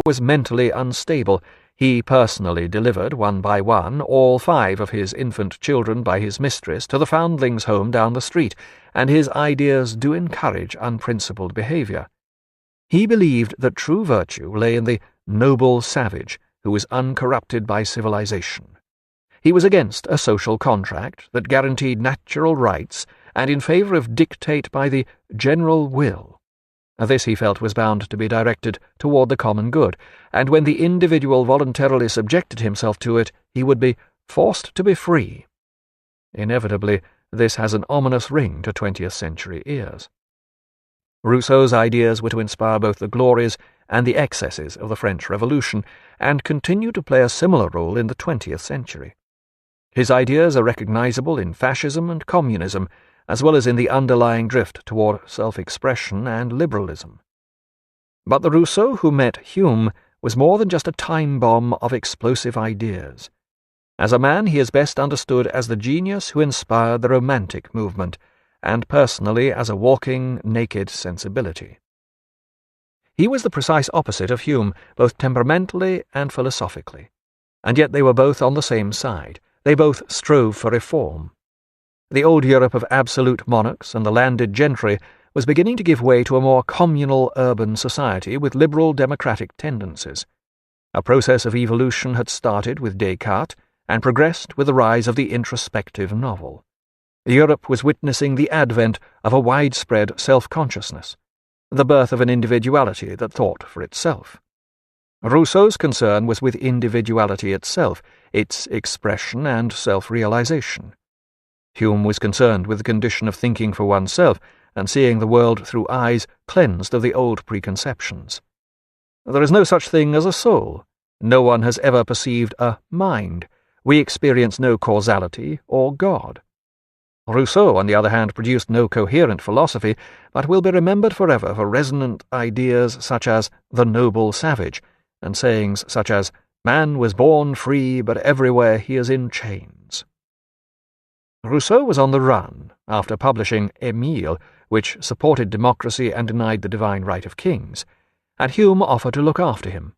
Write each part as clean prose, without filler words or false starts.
was mentally unstable. He personally delivered, one by one, all 5 of his infant children by his mistress to the foundlings' home down the street, and his ideas do encourage unprincipled behaviour. He believed that true virtue lay in the noble savage who was uncorrupted by civilization. He was against a social contract that guaranteed natural rights and in favour of dictate by the general will. This, he felt, was bound to be directed toward the common good, and when the individual voluntarily subjected himself to it, he would be forced to be free. Inevitably, this has an ominous ring to 20th-century ears. Rousseau's ideas were to inspire both the glories and the excesses of the French Revolution, and continue to play a similar role in the 20th century. His ideas are recognizable in fascism and communism, as well as in the underlying drift toward self-expression and liberalism. But the Rousseau who met Hume was more than just a time bomb of explosive ideas. As a man, he is best understood as the genius who inspired the Romantic movement, and personally as a walking, naked sensibility. He was the precise opposite of Hume, both temperamentally and philosophically, and yet they were both on the same side. They both strove for reform. The old Europe of absolute monarchs and the landed gentry was beginning to give way to a more communal urban society with liberal democratic tendencies. A process of evolution had started with Descartes and progressed with the rise of the introspective novel. Europe was witnessing the advent of a widespread self-consciousness, the birth of an individuality that thought for itself. Rousseau's concern was with individuality itself, its expression and self-realization. Hume was concerned with the condition of thinking for oneself and seeing the world through eyes cleansed of the old preconceptions. There is no such thing as a soul. No one has ever perceived a mind. We experience no causality or God. Rousseau, on the other hand, produced no coherent philosophy, but will be remembered forever for resonant ideas such as the noble savage, and sayings such as, "Man was born free, but everywhere he is in chains." Rousseau was on the run after publishing Émile, which supported democracy and denied the divine right of kings, and Hume offered to look after him.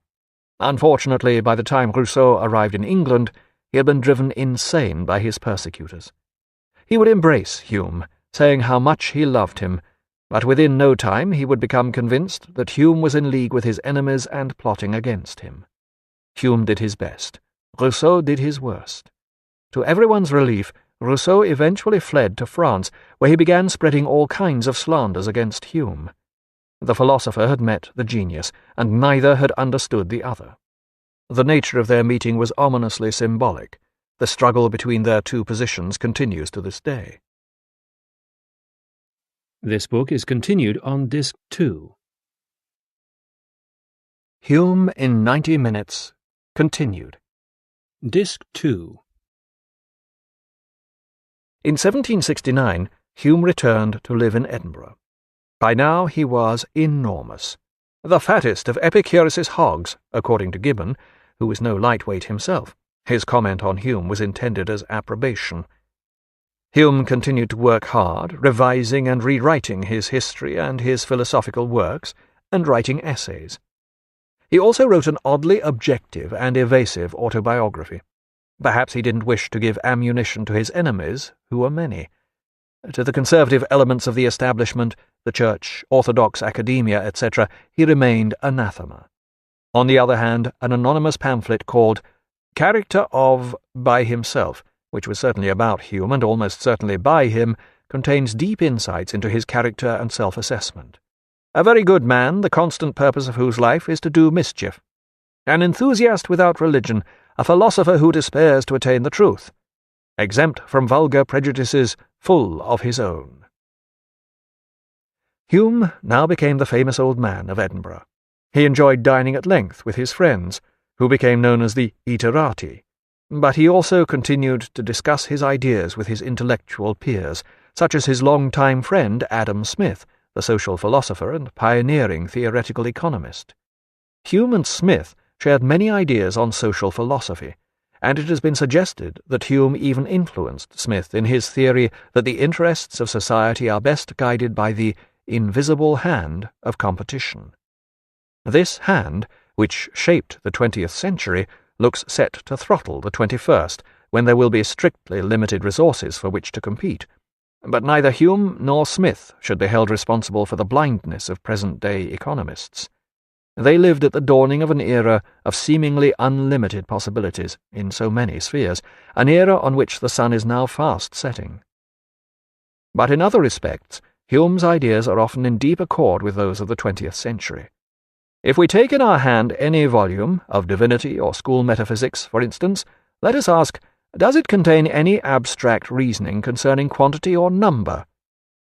Unfortunately, by the time Rousseau arrived in England, he had been driven insane by his persecutors. He would embrace Hume, saying how much he loved him, but within no time he would become convinced that Hume was in league with his enemies and plotting against him. Hume did his best. Rousseau did his worst. To everyone's relief, Rousseau eventually fled to France, where he began spreading all kinds of slanders against Hume. The philosopher had met the genius, and neither had understood the other. The nature of their meeting was ominously symbolic. The struggle between their two positions continues to this day. This book is continued on Disc 2. Hume in 90 Minutes, continued. Disc 2. In 1769, Hume returned to live in Edinburgh. By now he was enormous, the fattest of Epicurus's hogs, according to Gibbon, who was no lightweight himself. His comment on Hume was intended as approbation. Hume continued to work hard, revising and rewriting his history and his philosophical works, and writing essays. He also wrote an oddly objective and evasive autobiography. Perhaps he didn't wish to give ammunition to his enemies, who were many. To the conservative elements of the establishment, the church, orthodox academia, etc., he remained anathema. On the other hand, an anonymous pamphlet called Character of by himself, which was certainly about Hume and almost certainly by him, contains deep insights into his character and self-assessment. A very good man, the constant purpose of whose life is to do mischief. An enthusiast without religion, a philosopher who despairs to attain the truth. Exempt from vulgar prejudices, full of his own. Hume now became the famous old man of Edinburgh. He enjoyed dining at length with his friends, who became known as the iterati, but he also continued to discuss his ideas with his intellectual peers, such as his long-time friend Adam Smith, the social philosopher and pioneering theoretical economist. Hume and Smith shared many ideas on social philosophy, and it has been suggested that Hume even influenced Smith in his theory that the interests of society are best guided by the invisible hand of competition. This hand, which shaped the 20th century, looks set to throttle the 21st, when there will be strictly limited resources for which to compete. But neither Hume nor Smith should be held responsible for the blindness of present-day economists. They lived at the dawning of an era of seemingly unlimited possibilities in so many spheres, an era on which the sun is now fast setting. But in other respects, Hume's ideas are often in deep accord with those of the 20th century. If we take in our hand any volume of divinity or school metaphysics, for instance, let us ask, does it contain any abstract reasoning concerning quantity or number?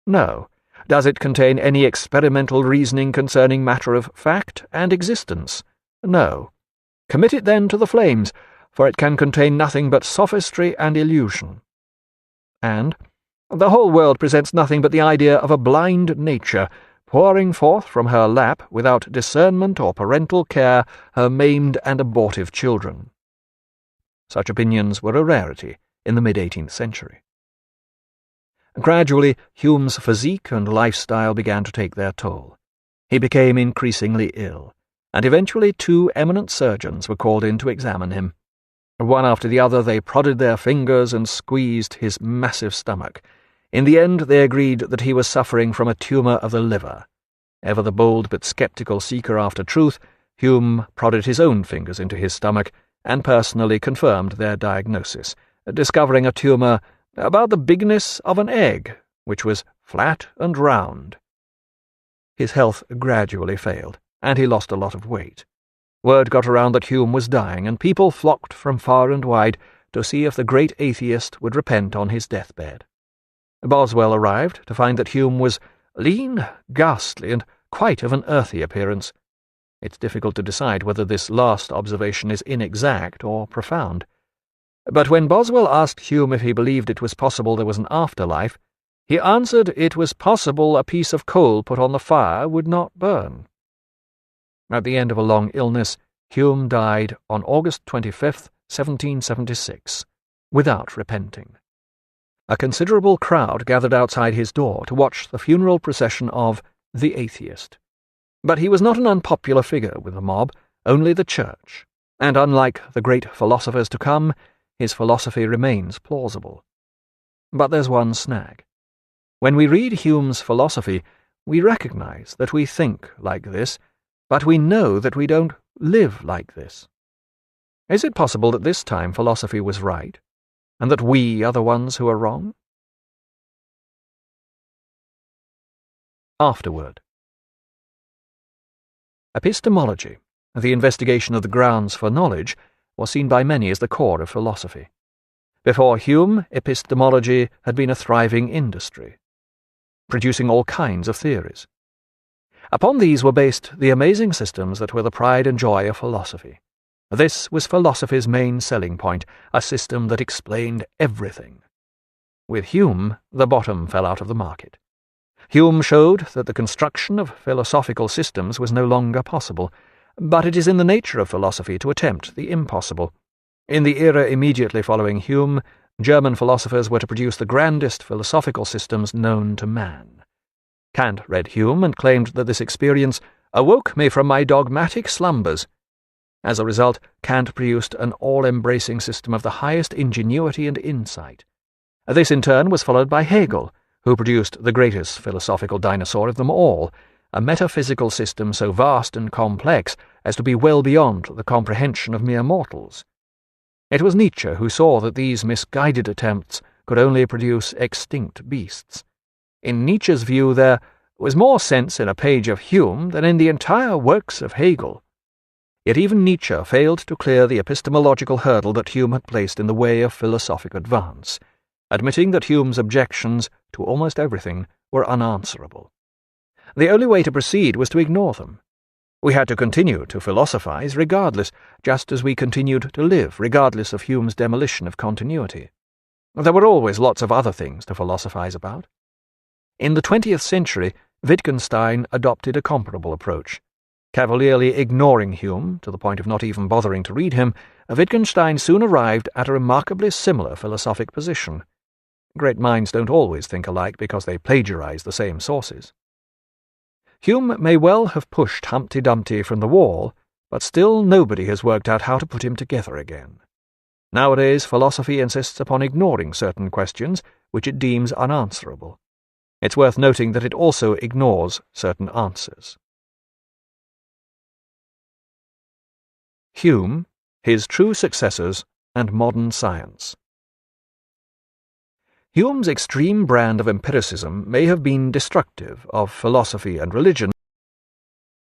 No. Does it contain any experimental reasoning concerning matter of fact and existence? No. Commit it then to the flames, for it can contain nothing but sophistry and illusion. And the whole world presents nothing but the idea of a blind nature, pouring forth from her lap, without discernment or parental care, her maimed and abortive children. Such opinions were a rarity in the mid-18th century. Gradually, Hume's physique and lifestyle began to take their toll. He became increasingly ill, and eventually 2 eminent surgeons were called in to examine him. One after the other they prodded their fingers and squeezed his massive stomach. In the end they agreed that he was suffering from a tumour of the liver. Ever the bold but sceptical seeker after truth, Hume prodded his own fingers into his stomach and personally confirmed their diagnosis, discovering a tumour about the bigness of an egg, which was flat and round. His health gradually failed, and he lost a lot of weight. Word got around that Hume was dying, and people flocked from far and wide to see if the great atheist would repent on his deathbed. Boswell arrived to find that Hume was lean, ghastly, and quite of an earthy appearance. It's difficult to decide whether this last observation is inexact or profound. But when Boswell asked Hume if he believed it was possible there was an afterlife, he answered it was possible a piece of coal put on the fire would not burn. At the end of a long illness, Hume died on August 25th, 1776, without repenting. A considerable crowd gathered outside his door to watch the funeral procession of the atheist. But he was not an unpopular figure with the mob, only the Church, and unlike the great philosophers to come, his philosophy remains plausible. But there's one snag. When we read Hume's philosophy, we recognize that we think like this, but we know that we don't live like this. Is it possible that this time philosophy was right, and that we are the ones who are wrong? Afterword. Epistemology, the investigation of the grounds for knowledge, was seen by many as the core of philosophy. Before Hume, epistemology had been a thriving industry, producing all kinds of theories. Upon these were based the amazing systems that were the pride and joy of philosophy. This was philosophy's main selling point, a system that explained everything. With Hume, the bottom fell out of the market. Hume showed that the construction of philosophical systems was no longer possible, but it is in the nature of philosophy to attempt the impossible. In the era immediately following Hume, German philosophers were to produce the grandest philosophical systems known to man. Kant read Hume and claimed that this experience awoke me from my dogmatic slumbers. As a result, Kant produced an all-embracing system of the highest ingenuity and insight. This in turn was followed by Hegel, who produced the greatest philosophical dinosaur of them all, a metaphysical system so vast and complex as to be well beyond the comprehension of mere mortals. It was Nietzsche who saw that these misguided attempts could only produce extinct beasts. In Nietzsche's view there was more sense in a page of Hume than in the entire works of Hegel. Yet even Nietzsche failed to clear the epistemological hurdle that Hume had placed in the way of philosophic advance, admitting that Hume's objections to almost everything were unanswerable. The only way to proceed was to ignore them. We had to continue to philosophize regardless, just as we continued to live regardless of Hume's demolition of continuity. There were always lots of other things to philosophize about. In the 20th century, Wittgenstein adopted a comparable approach. Cavalierly ignoring Hume, to the point of not even bothering to read him, Wittgenstein soon arrived at a remarkably similar philosophic position. Great minds don't always think alike because they plagiarize the same sources. Hume may well have pushed Humpty Dumpty from the wall, but still nobody has worked out how to put him together again. Nowadays philosophy insists upon ignoring certain questions which it deems unanswerable. It's worth noting that it also ignores certain answers. Hume, his true successors, and modern science. Hume's extreme brand of empiricism may have been destructive of philosophy and religion,